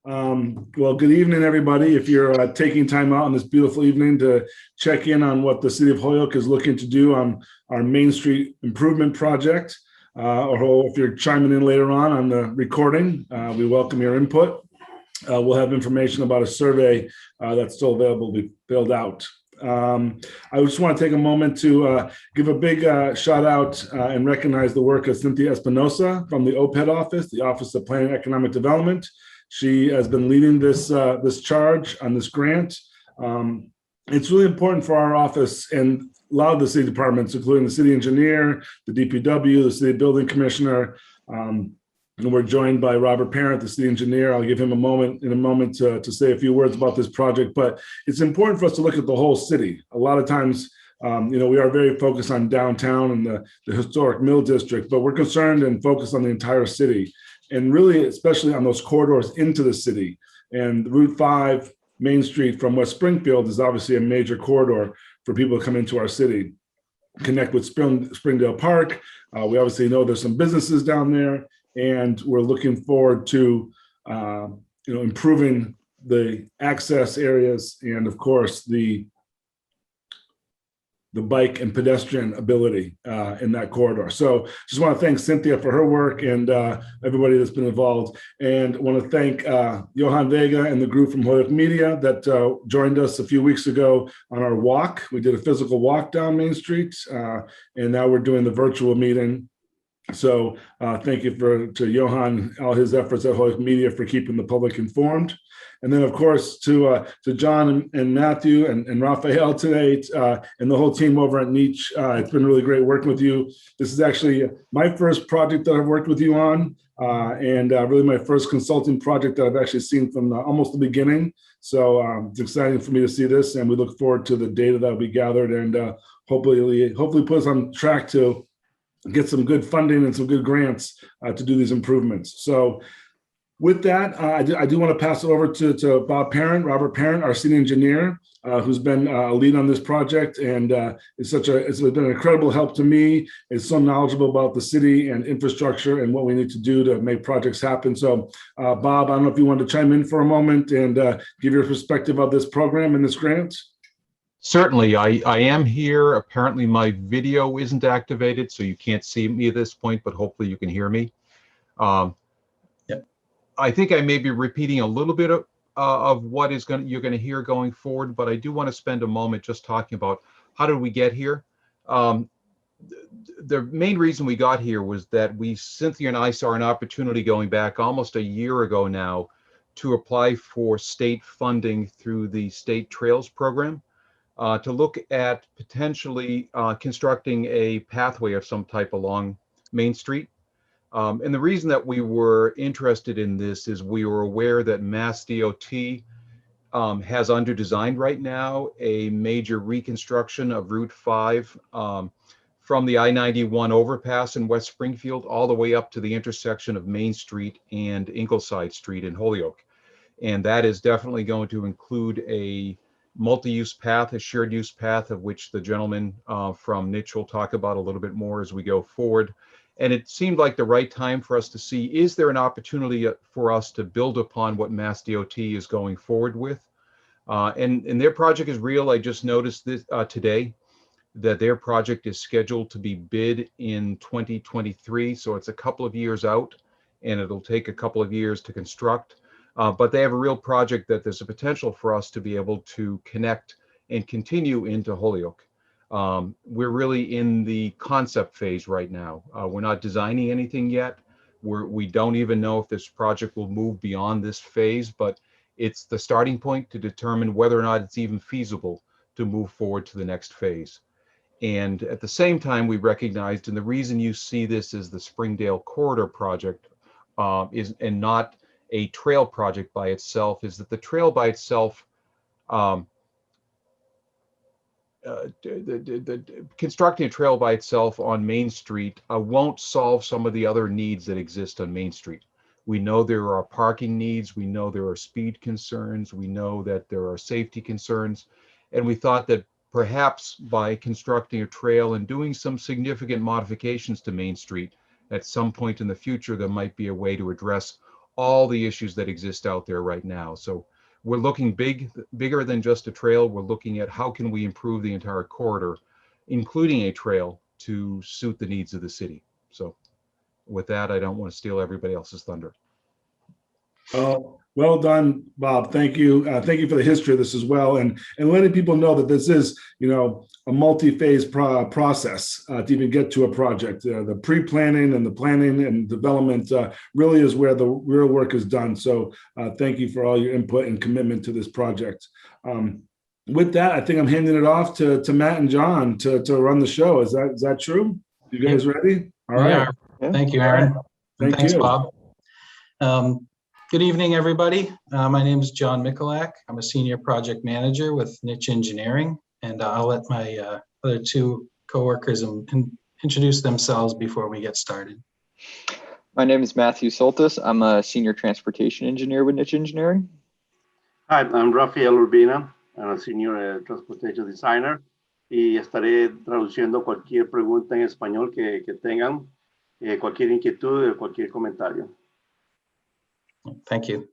Well, good evening, everybody. If you're taking time out on this beautiful evening to check in on what the city of Holyoke is looking to do on our Main Street improvement project, or if you're chiming in later on the recording, we welcome your input. We'll have information about a survey that's still available to be filled out. I just want to take a moment to give a big shout out and recognize the work of Cynthia Espinosa from the OPED office, the Office of Planning and Economic Development. She has been leading this charge on this grant. It's really important for our office and a lot of the city departments, including the city engineer, the DPW, the city building commissioner. And we're joined by Robert Parent, the city engineer. I'll give him in a moment to say a few words about this project, but it's important for us to look at the whole city. A lot of times, we are very focused on downtown and the historic Mill District, but we're concerned and focused on the entire city, and really, especially on those corridors into the city. And Route 5, Main Street from West Springfield is obviously a major corridor for people to come into our city, connect with Springdale Park. We obviously know there's some businesses down there, and we're looking forward to improving the access areas and, of course, the bike and pedestrian ability in that corridor. So just want to thank Cynthia for her work and everybody that's been involved. And I want to thank Johan Vega and the group from Holyoke Media that joined us a few weeks ago on our walk. We did a physical walk down Main Street, and now we're doing the virtual meeting. So thank you to Johan, all his efforts at Holyoke Media for keeping the public informed. And then, of course, to John and Matthew and Raphael today and the whole team over at Niche. It's been really great working with you. This is actually my first project that I've worked with you on, and really my first consulting project that I've actually seen from almost the beginning. So it's exciting for me to see this, and we look forward to the data that will be gathered and hopefully put us on track to get some good funding and some good grants to do these improvements. So with that, I do want to pass it over to Robert Parent, our senior engineer, who's been a lead on this project, and it's been an incredible help to me. Is so knowledgeable about the city and infrastructure and what we need to do to make projects happen. So Bob, I don't know if you want to chime in for a moment and give your perspective of this program and this grant. Certainly, I am here. Apparently my video isn't activated, so you can't see me at this point, but hopefully you can hear me. I think I may be repeating a little bit of what you're going to hear going forward, but I do want to spend a moment just talking about how did we get here. The main reason we got here was that Cynthia and I saw an opportunity going back almost a year ago now to apply for state funding through the State Trails Program. To look at potentially constructing a pathway of some type along Main Street. And the reason that we were interested in this is we were aware that Mass DOT has under design right now a major reconstruction of Route 5 from the I-91 overpass in West Springfield all the way up to the intersection of Main Street and Ingleside Street in Holyoke. And that is definitely going to include a multi-use path, a shared use path, of which the gentleman from Niche will talk about a little bit more as we go forward. And it seemed like the right time for us to see, is there an opportunity for us to build upon what Mass DOT is going forward with? And their project is real. I just noticed this today that their project is scheduled to be bid in 2023. So it's a couple of years out, and it'll take a couple of years to construct. But they have a real project that there's a potential for us to be able to connect and continue into Holyoke. We're really in the concept phase right now. We're not designing anything yet. We don't even know if this project will move beyond this phase, but it's the starting point to determine whether or not it's even feasible to move forward to the next phase. And at the same time, we recognized, and the reason you see this as the Springdale Corridor project and not a trail project by itself, is that the trail by itself, constructing a trail by itself on Main Street won't solve some of the other needs that exist on Main Street. We know there are parking needs, we know there are speed concerns, we know that there are safety concerns, and we thought that perhaps by constructing a trail and doing some significant modifications to Main Street, at some point in the future, there might be a way to address all the issues that exist out there right now. So we're looking bigger than just a trail. We're looking at how can we improve the entire corridor, including a trail to suit the needs of the city. So with that, I don't want to steal everybody else's thunder. Well done, Bob. Thank you. Thank you for the history of this as well, and letting people know that this is, a multi-phase process to even get to a project. The pre-planning and the planning and development really is where the real work is done. So thank you for all your input and commitment to this project. With that, I think I'm handing it off to Matt and John to run the show. Is that true? You guys ready? All right. Yeah. Thank you, Aaron. Thanks, you. Bob. Good evening, everybody. My name is John Mikulak. I'm a senior project manager with Niche Engineering, and I'll let my other two coworkers introduce themselves before we get started. My name is Matthew Soltis. I'm a senior transportation engineer with Niche Engineering. Hi, I'm Rafael Urbina. I'm a senior transportation designer y estaré traduciendo cualquier pregunta en español que tengan, cualquier inquietud, cualquier comentario. Thank you.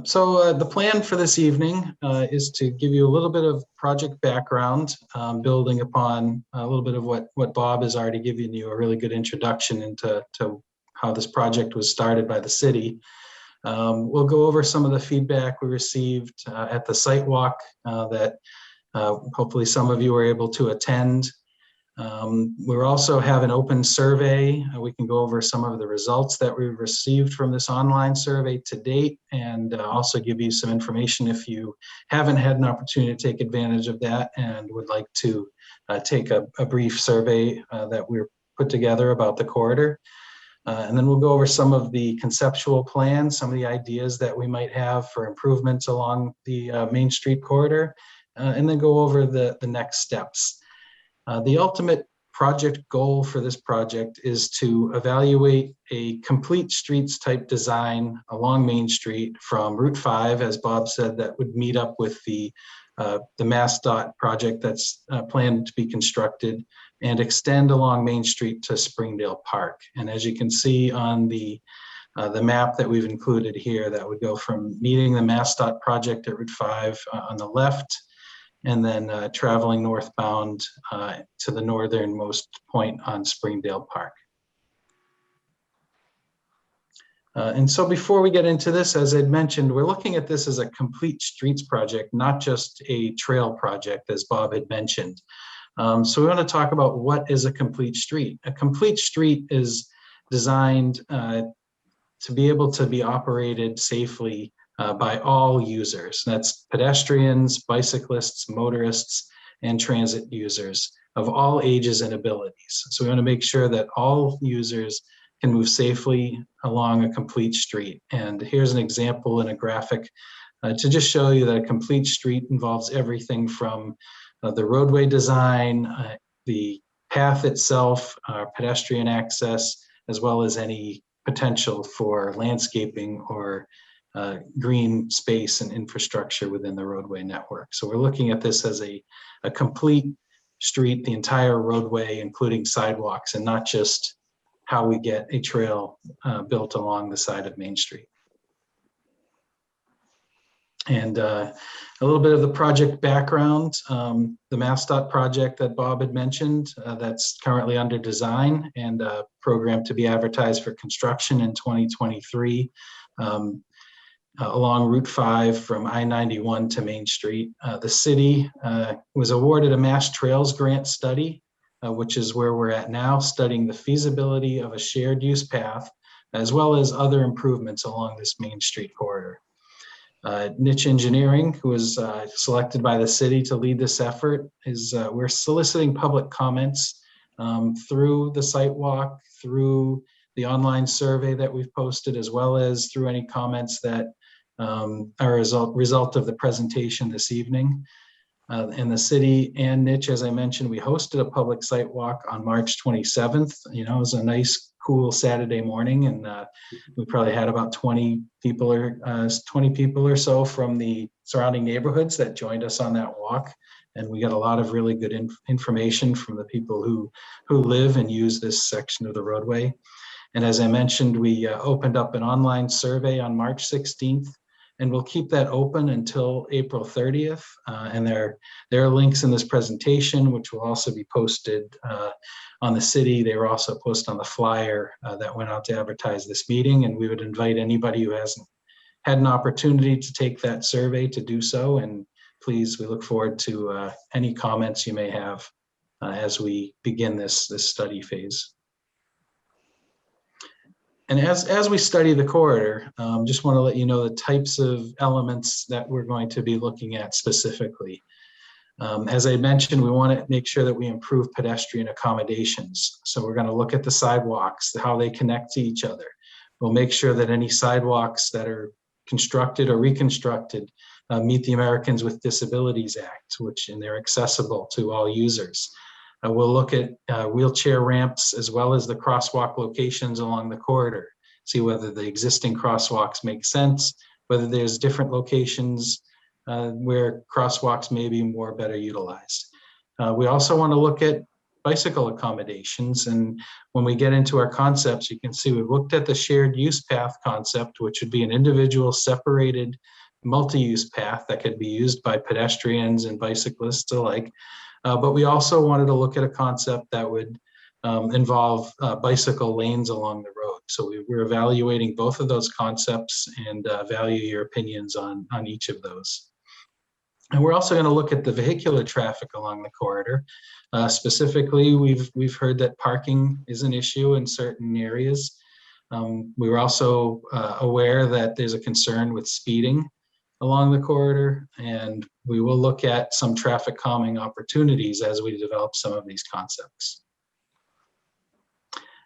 So the plan for this evening is to give you a little bit of project background, building upon a little bit of what Bob has already given you, a really good introduction into how this project was started by the city. We'll go over some of the feedback we received at the site walk that hopefully some of you were able to attend. We'll also have an open survey. We can go over some of the results that we've received from this online survey to date, and also give you some information if you haven't had an opportunity to take advantage of that and would like to take a brief survey that we're put together about the corridor. And then we'll go over some of the conceptual plans, some of the ideas that we might have for improvements along the Main Street corridor, and then go over the next steps. The ultimate project goal for this project is to evaluate a complete streets type design along Main Street from Route 5, as Bob said, that would meet up with the MassDOT project that's planned to be constructed and extend along Main Street to Springdale Park. And as you can see on the map that we've included here, that would go from meeting the MassDOT project at Route 5 on the left, and then traveling northbound to the northernmost point on Springdale Park. And so before we get into this, as I'd mentioned, we're looking at this as a complete streets project, not just a trail project, as Bob had mentioned. So we want to talk about what is a complete street. A complete street is designed to be able to be operated safely by all users. That's pedestrians, bicyclists, motorists, and transit users of all ages and abilities. So we want to make sure that all users can move safely along a complete street. And here's an example in a graphic to just show you that a complete street involves everything from the roadway design, the path itself, pedestrian access, as well as any potential for landscaping or green space and infrastructure within the roadway network. So we're looking at this as a complete street, the entire roadway, including sidewalks, and not just how we get a trail built along the side of Main Street. And a little bit of the project background, the MassDOT project that Bob had mentioned, that's currently under design and programmed to be advertised for construction in 2023 along Route 5 from I-91 to Main Street. The city was awarded a Mass Trails grant study, which is where we're at now, studying the feasibility of a shared use path, as well as other improvements along this Main Street corridor. Niche Engineering, who was selected by the city to lead this effort, we're soliciting public comments through the site walk, through the online survey that we've posted, as well as through any comments that are a result of the presentation this evening. And the city and Niche, as I mentioned, we hosted a public site walk on March 27th. You know, it was a nice, cool Saturday morning, and we probably had about 20 people or so from the surrounding neighborhoods that joined us on that walk. And we got a lot of really good information from the people who live and use this section of the roadway. And as I mentioned, we opened up an online survey on March 16th, and we'll keep that open until April 30th. And there are links in this presentation, which will also be posted on the city. They were also posted on the flyer that went out to advertise this meeting. And we would invite anybody who hasn't had an opportunity to take that survey to do so. And please, we look forward to any comments you may have as we begin this study phase. And as we study the corridor, just want to let you know the types of elements that we're going to be looking at specifically. As I mentioned, we want to make sure that we improve pedestrian accommodations. So we're going to look at the sidewalks, how they connect to each other. We'll make sure that any sidewalks that are constructed or reconstructed meet the Americans with Disabilities Act, and they're accessible to all users. We'll look at wheelchair ramps as well as the crosswalk locations along the corridor, see whether the existing crosswalks make sense, whether there's different locations where crosswalks may be better utilized. We also want to look at bicycle accommodations. And when we get into our concepts, you can see we've looked at the shared use path concept, which would be an individual separated multi-use path that could be used by pedestrians and bicyclists alike. But we also wanted to look at a concept that would involve bicycle lanes along the road. So we're evaluating both of those concepts and value your opinions on each of those. And we're also going to look at the vehicular traffic along the corridor. Specifically, we've heard that parking is an issue in certain areas. We were also aware that there's a concern with speeding along the corridor, and we will look at some traffic calming opportunities as we develop some of these concepts.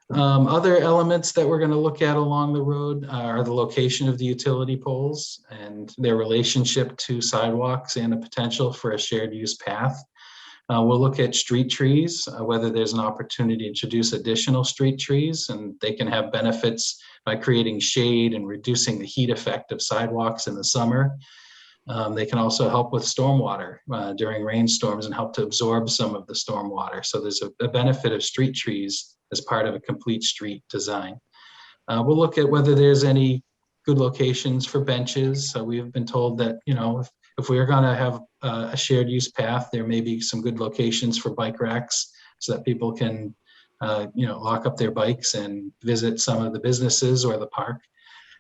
Other elements that we're going to look at along the road are the location of the utility poles and their relationship to sidewalks and the potential for a shared use path. We'll look at street trees, whether there's an opportunity to introduce additional street trees, and they can have benefits by creating shade and reducing the heat effect of sidewalks in the summer. They can also help with stormwater during rainstorms and help to absorb some of the stormwater. So there's a benefit of street trees as part of a complete street design. We'll look at whether there's any good locations for benches. So we've been told that, if we are going to have a shared use path, there may be some good locations for bike racks so that people can, lock up their bikes and visit some of the businesses or the park.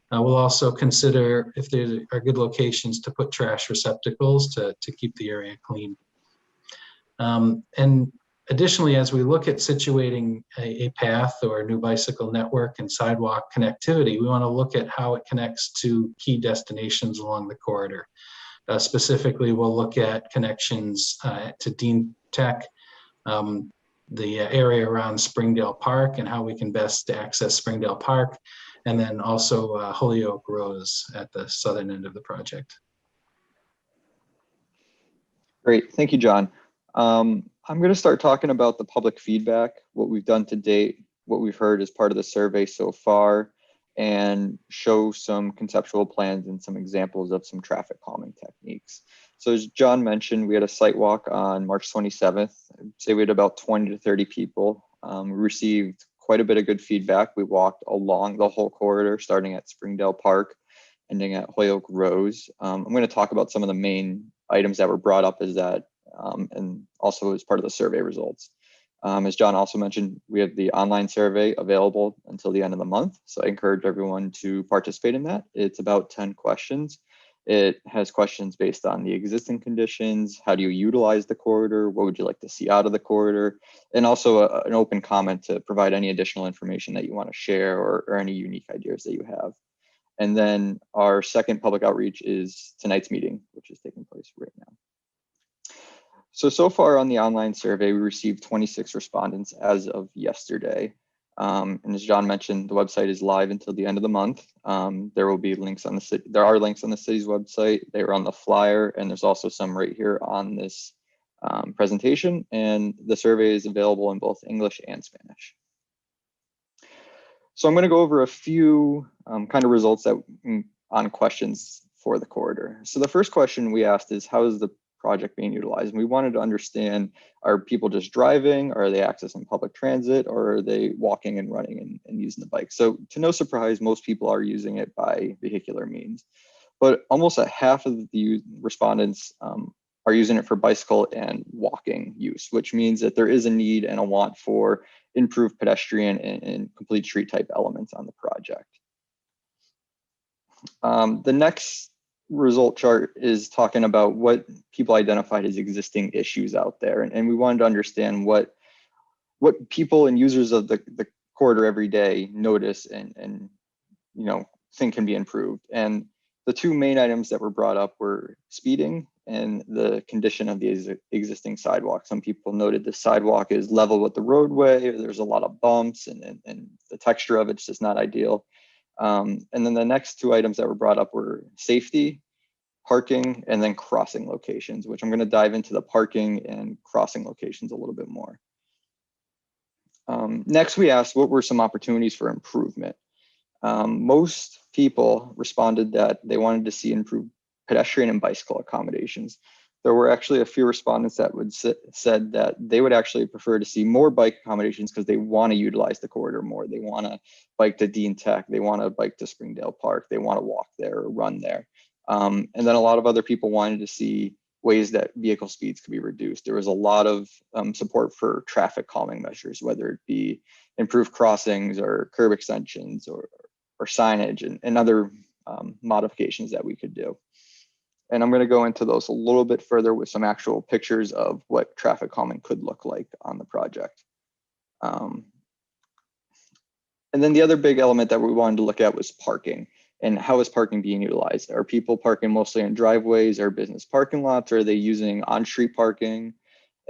We'll also consider if there are good locations to put trash receptacles to keep the area clean. And additionally, as we look at situating a path or a new bicycle network and sidewalk connectivity, we want to look at how it connects to key destinations along the corridor. Specifically, we'll look at connections to Dean Tech, the area around Springdale Park and how we can best access Springdale Park, and then also Holyoke Rose at the southern end of the project. Great, thank you, John. I'm going to start talking about the public feedback, what we've done to date, what we've heard as part of the survey so far, and show some conceptual plans and some examples of some traffic calming techniques. So as John mentioned, we had a site walk on March 27th. I'd say we had about 20 to 30 people. We received quite a bit of good feedback. We walked along the whole corridor, starting at Springdale Park, ending at Holyoke Rose. I'm going to talk about some of the main items that were brought up as that, and also as part of the survey results. As John also mentioned, we have the online survey available until the end of the month. So I encourage everyone to participate in that. It's about 10 questions. It has questions based on the existing conditions. How do you utilize the corridor? What would you like to see out of the corridor? And also an open comment to provide any additional information that you want to share or any unique ideas that you have. And then our second public outreach is tonight's meeting, which is taking place right now. So far on the online survey, we received 26 respondents as of yesterday. And as John mentioned, the website is live until the end of the month. There will be links on the city. There are links on the city's website. They are on the flyer, and there's also some right here on this presentation. And the survey is available in both English and Spanish. So I'm going to go over a few kind of results that on questions for the corridor. So the first question we asked is, how is the project being utilized. And we wanted to understand, are people just driving? Are they accessing public transit? Or are they walking and running and using the bike? So to no surprise, most people are using it by vehicular means. But almost a half of the respondents are using it for bicycle and walking use, which means that there is a need and a want for improved pedestrian and complete street type elements on the project. The next result chart is talking about what people identified as existing issues out there. And we wanted to understand what people and users of the corridor every day notice and think can be improved. And the two main items that were brought up were speeding and the condition of the existing sidewalk. Some people noted the sidewalk is level with the roadway. There's a lot of bumps and the texture of it's just not ideal. And then the next two items that were brought up were safety, parking, and then crossing locations, which I'm going to dive into the parking and crossing locations a little bit more. Next, we asked what were some opportunities for improvement. Most people responded that they wanted to see improved pedestrian and bicycle accommodations. There were actually a few respondents that said that they would actually prefer to see more bike accommodations because they want to utilize the corridor more. They want to bike to Dean Tech. They want to bike to Springdale Park. They want to walk there or run there. And then a lot of other people wanted to see ways that vehicle speeds could be reduced. There was a lot of support for traffic calming measures, whether it be improved crossings or curb extensions or signage and other modifications that we could do. And I'm going to go into those a little bit further with some actual pictures of what traffic calming could look like on the project. And then the other big element that we wanted to look at was parking. And how is parking being utilized? Are people parking mostly in driveways or business parking lots? Or are they using on-street parking?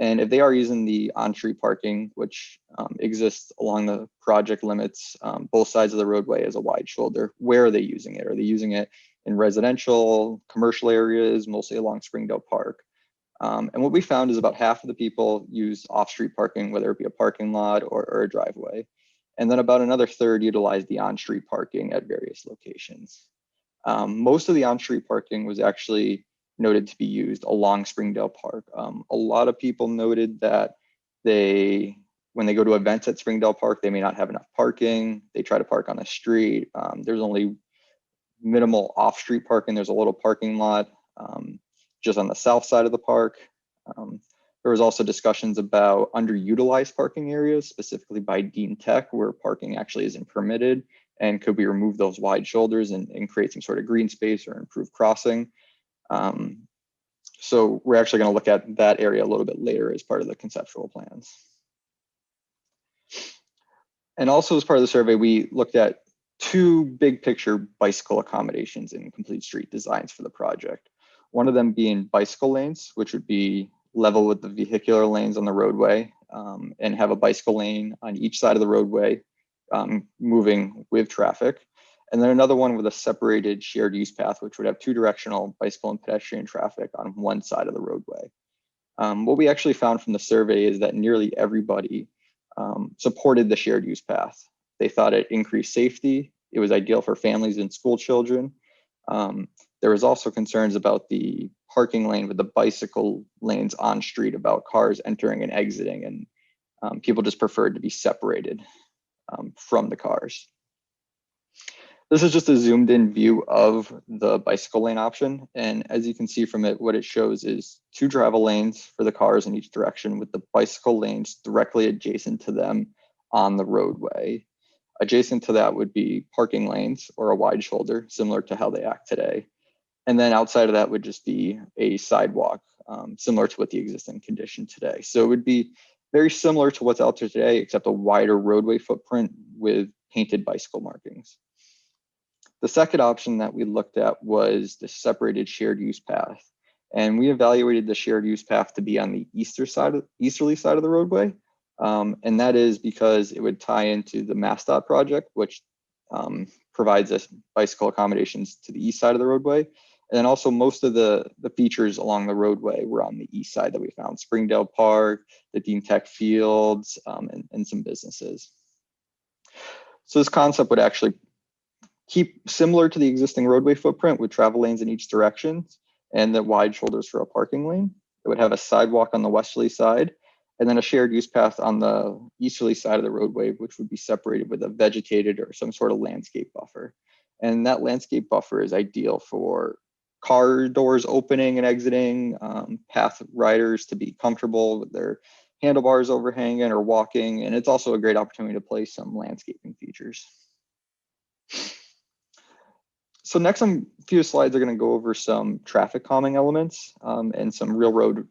And if they are using the on-street parking, which exists along the project limits, both sides of the roadway as a wide shoulder, where are they using it? Are they using it in residential, commercial areas, mostly along Springdale Park? And what we found is about half of the people use off-street parking, whether it be a parking lot or a driveway. And then about another third utilize the on-street parking at various locations. Most of the on-street parking was actually noted to be used along Springdale Park. A lot of people noted that when they go to events at Springdale Park, they may not have enough parking. They try to park on the street. There's only minimal off-street parking. There's a little parking lot just on the south side of the park. There was also discussions about underutilized parking areas, specifically by Dean Tech, where parking actually isn't permitted. And could we remove those wide shoulders and create some sort of green space or improve crossing? So we're actually going to look at that area a little bit later as part of the conceptual plans. And also as part of the survey, we looked at two big picture bicycle accommodations in complete street designs for the project. One of them being bicycle lanes, which would be level with the vehicular lanes on the roadway and have a bicycle lane on each side of the roadway moving with traffic. And then another one with a separated shared use path, which would have two directional bicycle and pedestrian traffic on one side of the roadway. What we actually found from the survey is that nearly everybody supported the shared use path. They thought it increased safety. It was ideal for families and school children. There was also concerns about the parking lane with the bicycle lanes on street, about cars entering and exiting, and people just preferred to be separated from the cars. This is just a zoomed in view of the bicycle lane option. And as you can see from it, what it shows is two travel lanes for the cars in each direction with the bicycle lanes directly adjacent to them on the roadway. Adjacent to that would be parking lanes or a wide shoulder, similar to how they act today. And then outside of that would just be a sidewalk, similar to what the existing condition today. So it would be very similar to what's out there today, except a wider roadway footprint with painted bicycle markings. The second option that we looked at was the separated shared use path. And we evaluated the shared use path to be on the easterly side of the roadway. And that is because it would tie into the MassDOT project, which provides us bicycle accommodations to the east side of the roadway. And then also most of the features along the roadway were on the east side that we found: Springdale Park, the Dean Tech fields, and some businesses. So this concept would actually keep similar to the existing roadway footprint with travel lanes in each direction and the wide shoulders for a parking lane. It would have a sidewalk on the westerly side, and then a shared use path on the easterly side of the roadway, which would be separated with a vegetated or some sort of landscape buffer. And that landscape buffer is ideal for car doors opening and exiting, path riders to be comfortable with their handlebars overhanging or walking. And it's also a great opportunity to place some landscaping features. So next, a few slides are going to go over some traffic calming elements and some real world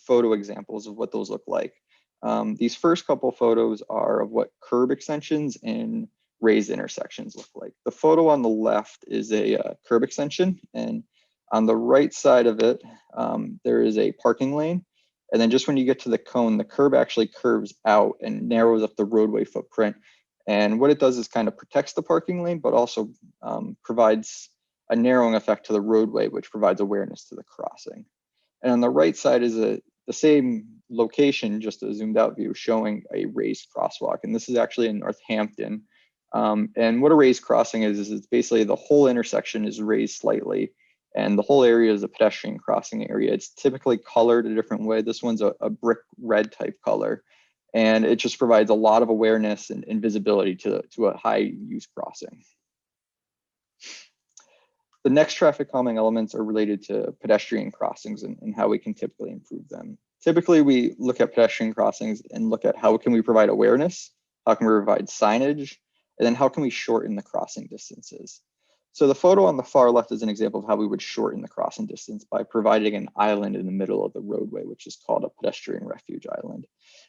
photo examples of what those look like. These first couple photos are of what curb extensions and raised intersections look like. The photo on the left is a curb extension, and on the right side of it, there is a parking lane. And then just when you get to the cone, the curb actually curves out and narrows up the roadway footprint. And what it does is kind of protects the parking lane, but also provides a narrowing effect to the roadway, which provides awareness to the crossing. And on the right side is the same location, just a zoomed out view showing a raised crosswalk. And this is actually in Northampton. And what a raised crossing is it's basically the whole intersection is raised slightly, and the whole area is a pedestrian crossing area. It's typically colored a different way. This one's a brick red type color, and it just provides a lot of awareness and visibility to a high use crossing. The next traffic calming elements are related to pedestrian crossings and how we can typically improve them. Typically, we look at pedestrian crossings and look at how can we provide awareness, how can we provide signage, and then how can we shorten the crossing distances. So the photo on the far left is an example of how we would shorten the crossing distance by providing an island in the middle of the roadway, which is called a pedestrian refuge island.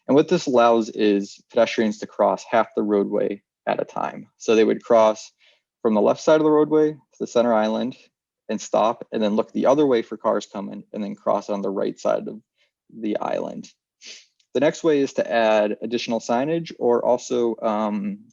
And what this allows is pedestrians to cross half the roadway at a time. So they would cross from the left side of the roadway to the center island and stop, and then look the other way for cars coming, and then cross on the right side of the island. The next way is to add additional signage or also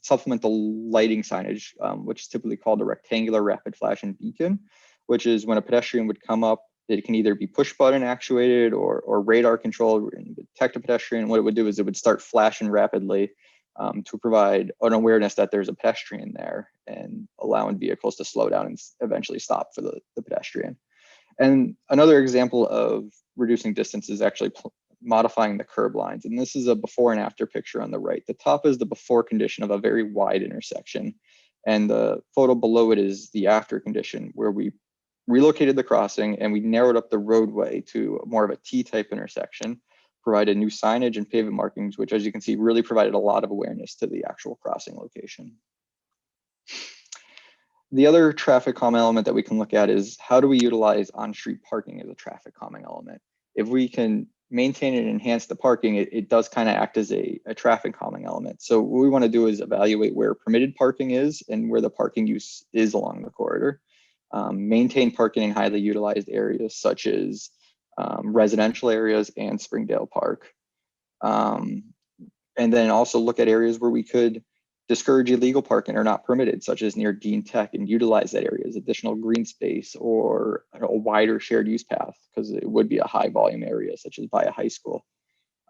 supplemental lighting signage, which is typically called a rectangular rapid flashing beacon, which is when a pedestrian would come up, it can either be push button actuated or radar controlled and detect a pedestrian. What it would do is it would start flashing rapidly to provide an awareness that there's a pedestrian there and allowing vehicles to slow down and eventually stop for the pedestrian. And another example of reducing distance is actually modifying the curb lines. And this is a before and after picture on the right. The top is the before condition of a very wide intersection. And the photo below it is the after condition, where we relocated the crossing and we narrowed up the roadway to more of a T-type intersection, provided new signage and pavement markings, which, as you can see, really provided a lot of awareness to the actual crossing location. The other traffic calming element that we can look at is how do we utilize on-street parking as a traffic calming element? If we can maintain and enhance the parking, it does kind of act as a traffic calming element. So what we want to do is evaluate where permitted parking is and where the parking use is along the corridor. Maintain parking in highly utilized areas such as residential areas and Springdale Park. And then also look at areas where we could discourage illegal parking or not permitted, such as near Dean Tech, and utilize that area as additional green space or a wider shared use path, because it would be a high volume area such as by a high school.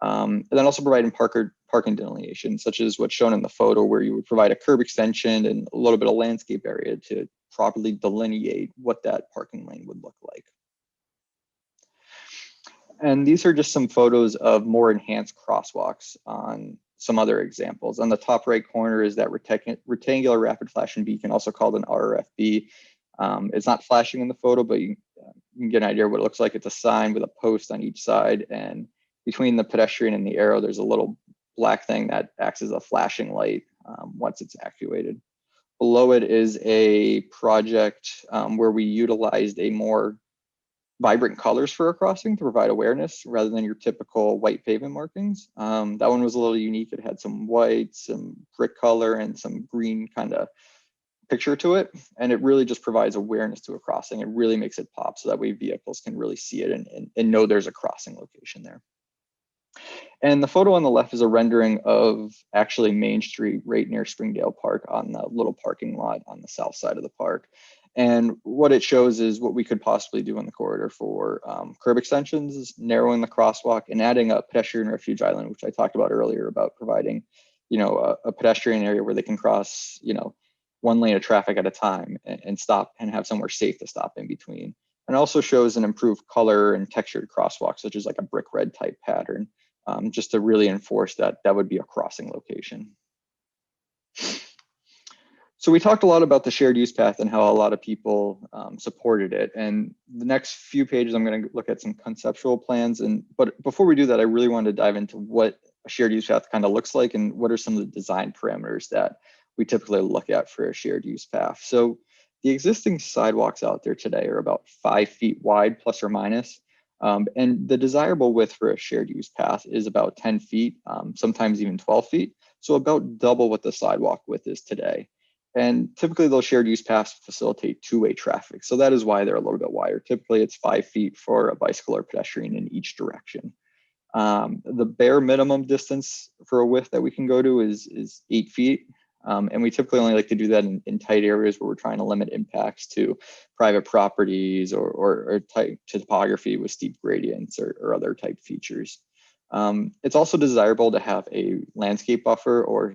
And then also providing parking delineation, such as what's shown in the photo, where you would provide a curb extension and a little bit of landscape area to properly delineate what that parking lane would look like. And these are just some photos of more enhanced crosswalks on some other examples. On the top right corner is that rectangular rapid flashing beacon, also called an RRFB. It's not flashing in the photo, but you can get an idea of what it looks like. It's a sign with a post on each side, and between the pedestrian and the arrow, there's a little black thing that acts as a flashing light once it's actuated. Below it is a project where we utilized a more vibrant colors for a crossing to provide awareness rather than your typical white pavement markings. That one was a little unique. It had some white, some brick color, and some green kind of picture to it. And it really just provides awareness to a crossing. It really makes it pop so that way vehicles can really see it and know there's a crossing location there. And the photo on the left is a rendering of actually Main Street right near Springdale Park on the little parking lot on the south side of the park. And what it shows is what we could possibly do in the corridor for curb extensions, narrowing the crosswalk, and adding a pedestrian refuge island, which I talked about earlier, about providing, a pedestrian area where they can cross, one lane of traffic at a time and stop and have somewhere safe to stop in between. and also shows an improved color and textured crosswalk, such as like a brick red type pattern, just to really enforce that that would be a crossing location. So we talked a lot about the shared use path and how a lot of people supported it. And the next few pages, I'm going to look at some conceptual plans. But before we do that, I really wanted to dive into what a shared use path kind of looks like and what are some of the design parameters that we typically look at for a shared use path. So the existing sidewalks out there today are about 5 feet wide, plus or minus. And the desirable width for a shared use path is about 10 feet, sometimes even 12 feet. So about double what the sidewalk width is today. And typically those shared use paths facilitate two-way traffic. So that is why they're a little bit wider. Typically it's 5 feet for a bicycle or pedestrian in each direction. The bare minimum distance for a width that we can go to is 8 feet. And we typically only like to do that in tight areas where we're trying to limit impacts to private properties or tight topography with steep gradients or other type features. It's also desirable to have a landscape buffer or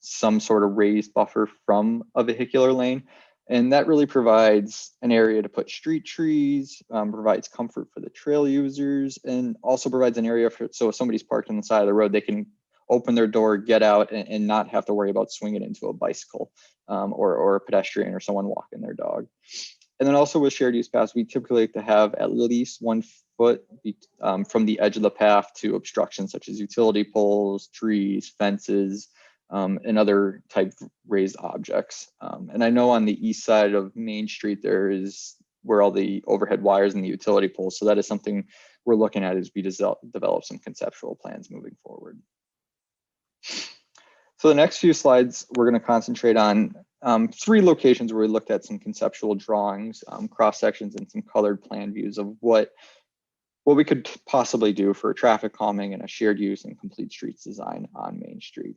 some sort of raised buffer from a vehicular lane. And that really provides an area to put street trees, provides comfort for the trail users, and also provides an area for, so if somebody's parked on the side of the road, they can open their door, get out, and not have to worry about swinging into a bicycle or a pedestrian or someone walking their dog. And then also with shared use paths, we typically like to have at least 1 foot from the edge of the path to obstructions such as utility poles, trees, fences, and other type raised objects. And I know on the east side of Main Street, there is where all the overhead wires and the utility poles. So that is something we're looking at as we develop some conceptual plans moving forward. So the next few slides, we're going to concentrate on 3 locations where we looked at some conceptual drawings, cross sections, and some colored plan views of what we could possibly do for traffic calming and a shared use and complete streets design on Main Street.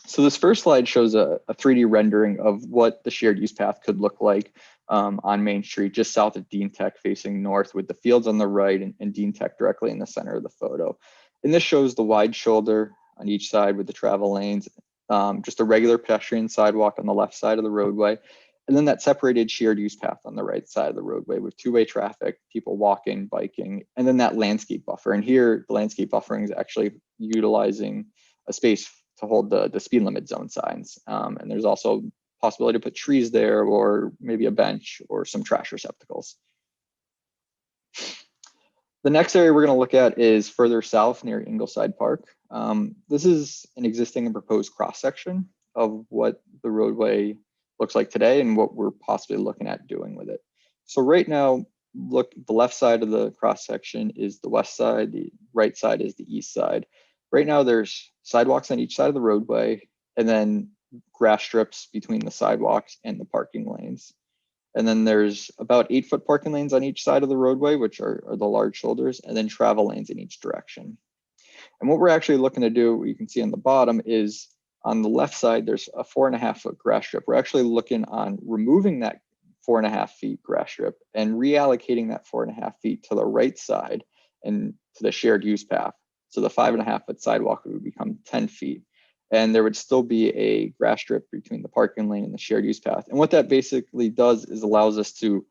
So this first slide shows a 3D rendering of what the shared use path could look like on Main Street, just south of Dean Tech facing north, with the fields on the right and Dean Tech directly in the center of the photo. And this shows the wide shoulder on each side with the travel lanes, just a regular pedestrian sidewalk on the left side of the roadway, and then that separated shared use path on the right side of the roadway with two-way traffic, people walking, biking, and then that landscape buffer. And here, the landscape buffering is actually utilizing a space to hold the speed limit zone signs. And there's also possibility to put trees there or maybe a bench or some trash receptacles. The next area we're going to look at is further south near Ingleside Park. This is an existing and proposed cross-section of what the roadway looks like today and what we're possibly looking at doing with it. So right now, look, the left side of the cross-section is the west side, the right side is the east side. Right now, there's sidewalks on each side of the roadway, and then grass strips between the sidewalks and the parking lanes. And then there's about 8-foot parking lanes on each side of the roadway, which are the large shoulders, and then travel lanes in each direction. And what we're actually looking to do, you can see on the bottom, is on the left side, there's a 4.5-foot grass strip. We're actually looking on removing that 4.5 feet grass strip and reallocating that 4.5 feet to the right side and to the shared use path. So the 5.5-foot sidewalk would become 10 feet. And there would still be a grass strip between the parking lane and the shared use path. And what that basically does is allows us to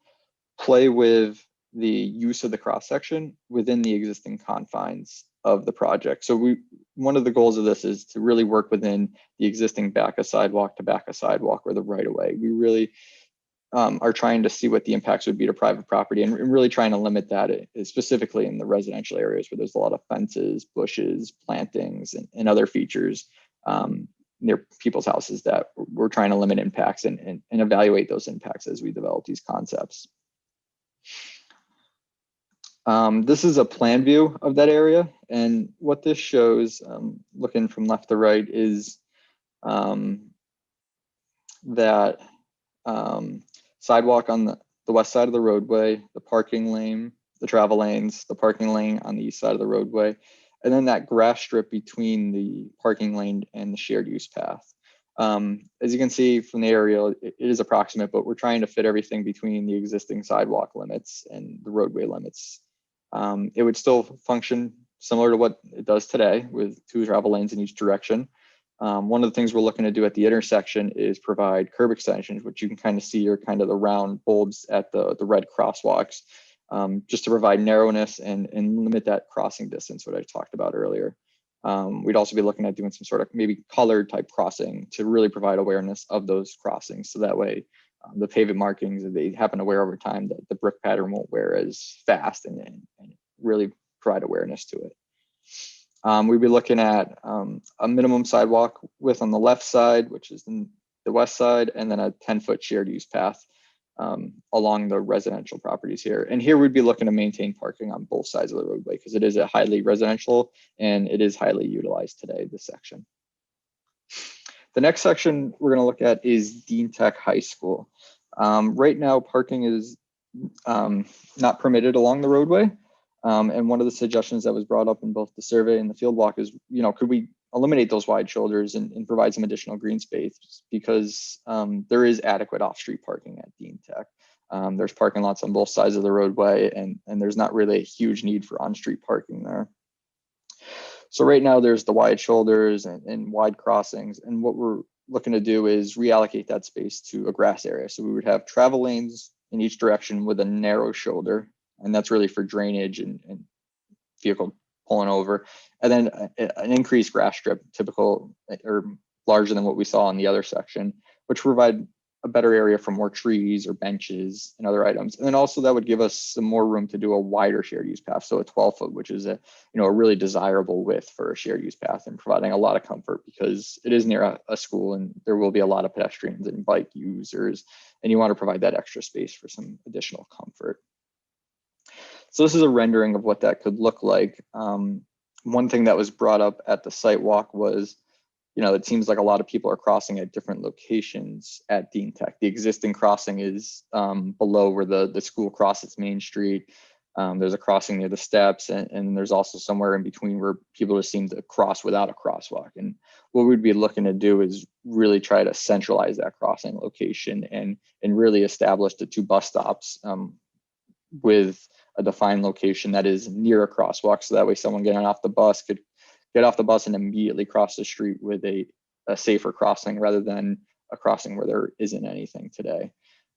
play with the use of the cross section within the existing confines of the project. So one of the goals of this is to really work within the existing back of sidewalk to back of sidewalk or the right of way. We really are trying to see what the impacts would be to private property and really trying to limit that specifically in the residential areas where there's a lot of fences, bushes, plantings, and other features near people's houses that we're trying to limit impacts and evaluate those impacts as we develop these concepts. This is a plan view of that area. And what this shows, looking from left to right, is that sidewalk on the west side of the roadway, the parking lane, the travel lanes, the parking lane on the east side of the roadway, and then that grass strip between the parking lane and the shared use path. As you can see from the aerial, it is approximate, but we're trying to fit everything between the existing sidewalk limits and the roadway limits. It would still function similar to what it does today with 2 travel lanes in each direction. One of the things we're looking to do at the intersection is provide curb extensions, which you can kind of see are kind of the round bulbs at the red crosswalks, just to provide narrowness and limit that crossing distance, what I talked about earlier. We'd also be looking at doing some sort of maybe colored type crossing to really provide awareness of those crossings. So that way the pavement markings, if they happen to wear over time, the brick pattern won't wear as fast and really provide awareness to it. We'd be looking at a minimum sidewalk width on the left side, which is the west side, and then a 10-foot shared use path along the residential properties here. And here we'd be looking to maintain parking on both sides of the roadway because it is a highly residential and it is highly utilized today, this section. The next section we're going to look at is Dean Tech High School. Right now, parking is not permitted along the roadway. And one of the suggestions that was brought up in both the survey and the field walk is, could we eliminate those wide shoulders and provide some additional green space, because there is adequate off-street parking at Dean Tech. There's parking lots on both sides of the roadway, and there's not really a huge need for on-street parking there. So right now there's the wide shoulders and wide crossings, and what we're looking to do is reallocate that space to a grass area. So we would have travel lanes in each direction with a narrow shoulder, and that's really for drainage and vehicle pulling over. And then an increased grass strip, typical or larger than what we saw in the other section, which provide a better area for more trees or benches and other items. And then also that would give us some more room to do a wider shared use path. So a 12-foot, which is a really desirable width for a shared use path, and providing a lot of comfort because it is near a school and there will be a lot of pedestrians and bike users, and you want to provide that extra space for some additional comfort. So this is a rendering of what that could look like. One thing that was brought up at the site walk was, it seems like a lot of people are crossing at different locations at Dean Tech. The existing crossing is below where the school crosses Main Street. There's a crossing near the steps, and there's also somewhere in between where people just seem to cross without a crosswalk. And what we'd be looking to do is really try to centralize that crossing location and really establish the two bus stops with a defined location that is near a crosswalk. So that way someone getting off the bus could get off the bus and immediately cross the street with a safer crossing rather than a crossing where there isn't anything today.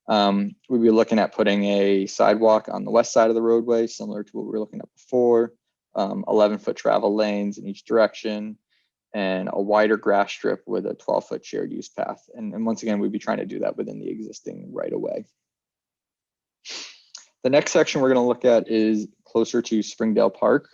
We'd be looking at putting a sidewalk on the west side of the roadway, similar to what we were looking at before, 11-foot travel lanes in each direction, and a wider grass strip with a 12-foot shared use path. And once again, we'd be trying to do that within the existing right-of-way. The next section we're going to look at is closer to Springdale Park.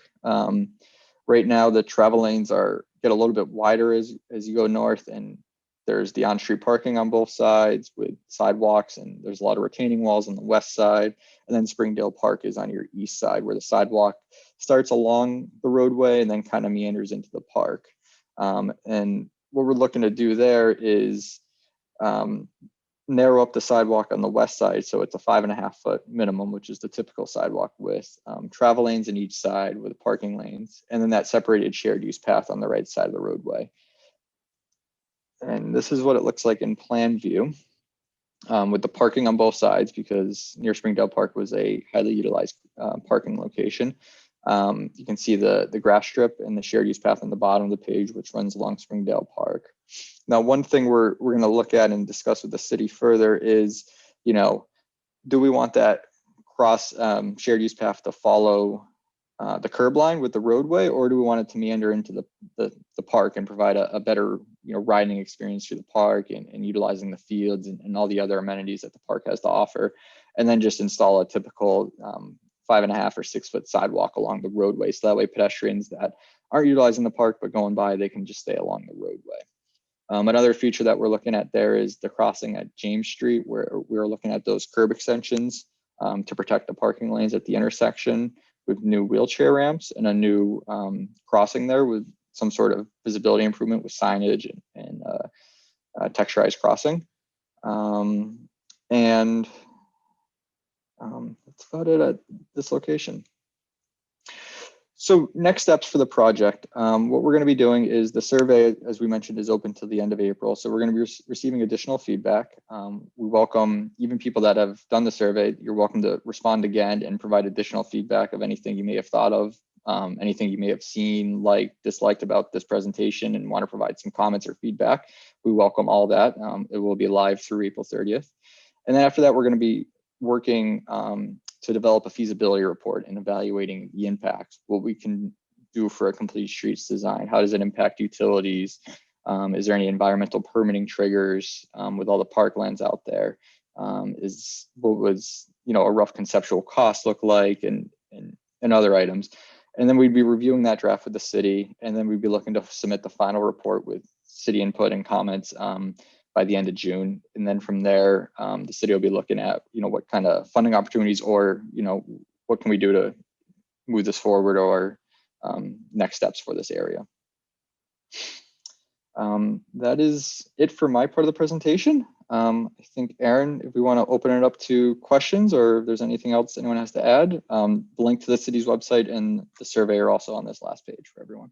Right now, the travel lanes get a little bit wider as you go north, and there's the on-street parking on both sides with sidewalks, and there's a lot of retaining walls on the west side. And then Springdale Park is on your east side, where the sidewalk starts along the roadway and then kind of meanders into the park. And what we're looking to do there is narrow up the sidewalk on the west side, so it's a 5.5-foot minimum, which is the typical sidewalk width, travel lanes in each side with parking lanes, and then that separated shared use path on the right side of the roadway. And this is what it looks like in plan view, with the parking on both sides, because near Springdale Park was a highly utilized parking location. You can see the grass strip and the shared use path on the bottom of the page, which runs along Springdale Park. Now, one thing we're going to look at and discuss with the city further is, do we want that cross shared use path to follow the curb line with the roadway, or do we want it to meander into the park and provide a better riding experience through the park and utilizing the fields and all the other amenities that the park has to offer, and then just install a typical 5.5 or 6-foot sidewalk along the roadway, so that way pedestrians that aren't utilizing the park but going by, they can just stay along the roadway. Another feature that we're looking at there is the crossing at James Street, where we're looking at those curb extensions to protect the parking lanes at the intersection, with new wheelchair ramps and a new crossing there with some sort of visibility improvement with signage and texturized crossing. That's about it at this location. So next steps for the project. What we're going to be doing is the survey, as we mentioned, is open till the end of April. So we're going to be receiving additional feedback. We welcome even people that have done the survey. You're welcome to respond again and provide additional feedback of anything you may have thought of anything you may have seen, liked, disliked about this presentation and want to provide some comments or feedback, we welcome all that. It will be live through April 30th. And then after that, we're going to be working to develop a feasibility report and evaluating the impact, what we can do for a complete streets design. How does it impact utilities? Is there any environmental permitting triggers with all the parklands out there? Is what was, you know, a rough conceptual cost look like, and other items. And then we'd be reviewing that draft with the city, and then we'd be looking to submit the final report with city input and comments by the end of June. And then from there, the city will be looking at, you know, what kind of funding opportunities, or, you know, what can we do to move this forward, or next steps for this area. That is it for my part of the presentation. I think, Aaron, if we want to open it up to questions, or if there's anything else anyone has to add, the link to the city's website and the survey are also on this last page for everyone.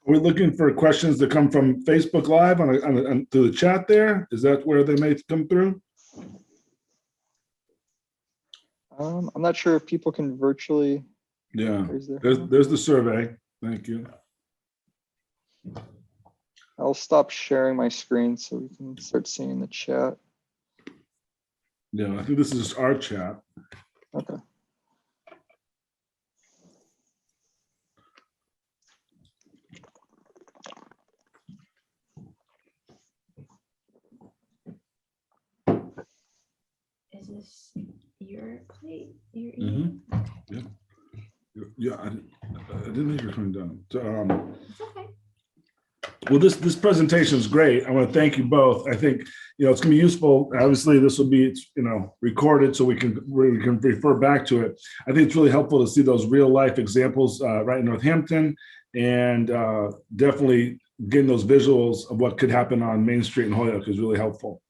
We're looking for questions that come from Facebook Live on through the chat there. Is that where they may come through? I'm not sure if people can virtually. Yeah, there's the survey. Thank you. I'll stop sharing my screen so we can start seeing the chat. Yeah, I think this is our chat. Okay. Is this your plate? Your email? Yeah. Yeah, I didn't think you were coming down. So, It's okay. well, this presentation is great. I want to thank you both. I think, you know, it's going to be useful. Obviously, this will be, you know, recorded so we can refer back to it. I think it's really helpful to see those real life examples right in Northampton, and definitely getting those visuals of what could happen on Main Street in Holyoke is really helpful.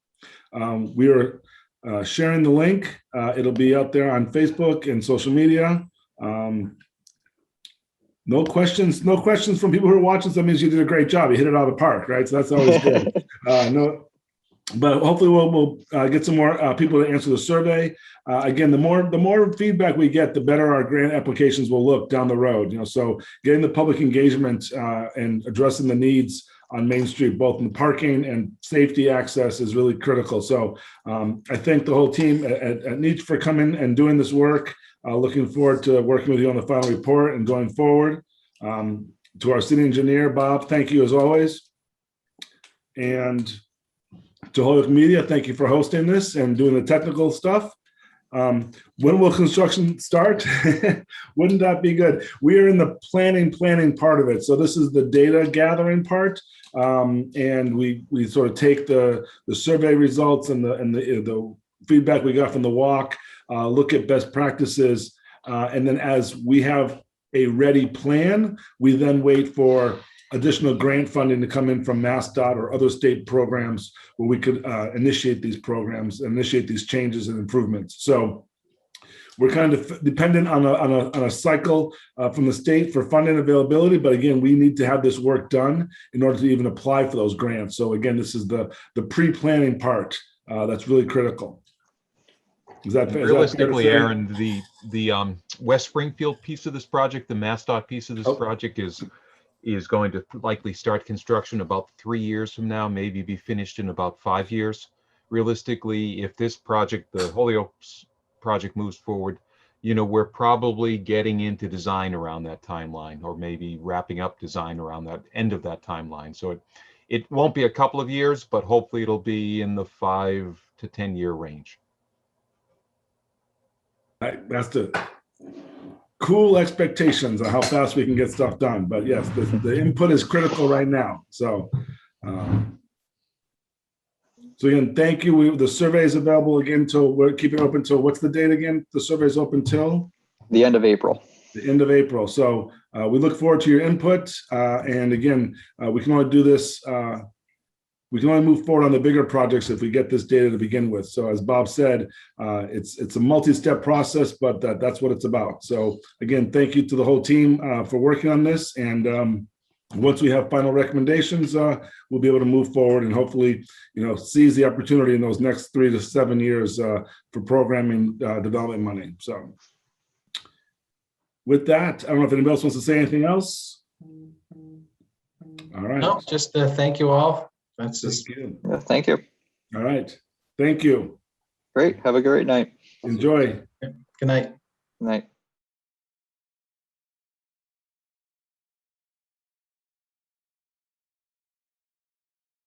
We are sharing the link. It'll be out there on Facebook and social media. No questions from people who are watching. So that means you did a great job. You hit it out of the park, right? So that's always good. But hopefully we'll get some more people to answer the survey. Again, the more feedback we get, the better our grant applications will look down the road. You know, so getting the public engagement and addressing the needs on Main Street, both in the parking and safety access, is really critical. So I thank the whole team at Nietzsche for coming and doing this work. Looking forward to working with you on the final report and going forward. To our city engineer, Bob, thank you as always. And to Holyoke Media, thank you for hosting this and doing the technical stuff. When will construction start? Wouldn't that be good? We are in the planning part of it. So this is the data gathering part. And we sort of take the survey results and the feedback we got from the walk, look at best practices. And then as we have a ready plan, we then wait for additional grant funding to come in from MassDOT or other state programs where we could initiate these programs, initiate these changes and improvements. So we're kind of dependent on a cycle from the state for funding availability. But again, we need to have this work done in order to even apply for those grants. So again, this is the pre-planning part that's really critical. Is that realistically, Aaron, the West Springfield piece of this project, the MassDOT piece of this project is going to likely start construction about 3 years from now, maybe be finished in about 5 years. Realistically, if this project, the Holyoke project, moves forward, you know, we're probably getting into design around that timeline, or maybe wrapping up design around that end of that timeline. So it won't be a couple of years, but hopefully it'll be in the 5 to 10 year range. That's the cool expectations on how fast we can get stuff done. But yes, the input is critical right now. So, so again, thank you. The survey is available again till we're keeping it open till what's the date again? The survey is open till the end of April. The end of April. So we look forward to your input. And again, we can only do this. we can only move forward on the bigger projects if we get this data to begin with. So as Bob said, it's a multi-step process, but that's what it's about. So again, thank you to the whole team for working on this. And once we have final recommendations, we'll be able to move forward and hopefully, seize the opportunity in those next 3 to 7 years for programming development money. So with that, I don't know if anybody else wants to say anything else. All right. No, just thank you all. That's just Thank you. Yeah, thank you. All right. Thank you. Great. Have a great night. Enjoy. good night. Good night.